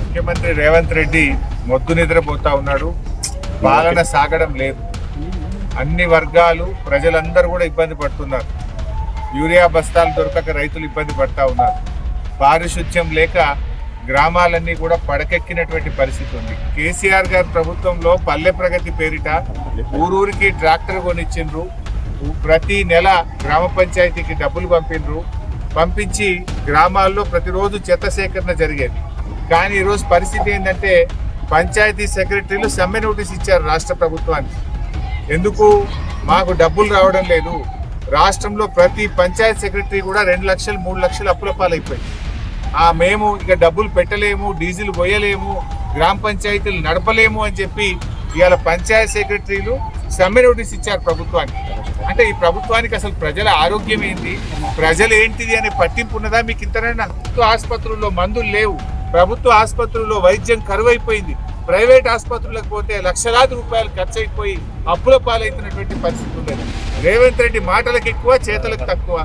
ముఖ్యమంత్రి రేవంత్ రెడ్డి మొద్దు నిద్రపోతా ఉన్నాడు. పాలన సాగడం లేదు. అన్ని వర్గాలు ప్రజలందరూ కూడా ఇబ్బంది పడుతున్నారు. యూరియా బస్తాలు దొరకక రైతులు ఇబ్బంది పడతా ఉన్నారు. పారిశుధ్యం లేక గ్రామాలన్నీ కూడా పడకెక్కినటువంటి పరిస్థితి ఉంది. కేసీఆర్ గారి ప్రభుత్వంలో పల్లె ప్రగతి పేరిట ఊరూరికి ట్రాక్టర్ కొనిచ్చిండ్రు. ప్రతి నెల గ్రామ పంచాయతీకి డబ్బులు పంపించి గ్రామాల్లో ప్రతిరోజు చెత్త సేకరణ జరిగేది. కానీ ఈరోజు పరిస్థితి ఏంటంటే పంచాయతీ సెక్రటరీలు సమ్మె నోటీస్ ఇచ్చారు రాష్ట్ర ప్రభుత్వానికి. ఎందుకు? మాకు డబ్బులు రావడం లేదు. రాష్ట్రంలో ప్రతి పంచాయతీ సెక్రటరీ కూడా 2 లక్షలు 3 లక్షలు అప్పుల పాలైపోయింది. మేము ఇక డబ్బులు పెట్టలేము, డీజిల్ పోయలేము, గ్రామ పంచాయతీలు నడపలేము అని చెప్పి ఇవాళ పంచాయతీ సెక్రటరీలు సమ్మె నోటీస్ ఇచ్చారు ప్రభుత్వానికి. అంటే ఈ ప్రభుత్వానికి అసలు ప్రజల ఆరోగ్యం ఏంటి, ప్రజలు ఏంటిది అనే పట్టింపు ఉన్నదా మీకు? ఇంతనైనా ఆసుపత్రుల్లో మందులు లేవు, ప్రభుత్వ ఆసుపత్రుల్లో వైద్యం కరువైపోయింది, ప్రైవేట్ ఆసుపత్రులకు పోతే లక్షలాది రూపాయలు ఖర్చు అయిపోయి అప్పుల పాలైతున్నటువంటి పరిస్థితి ఉన్నది. రేవంత్ రెడ్డి మాటలకు ఎక్కువ, చేతలకు తక్కువ.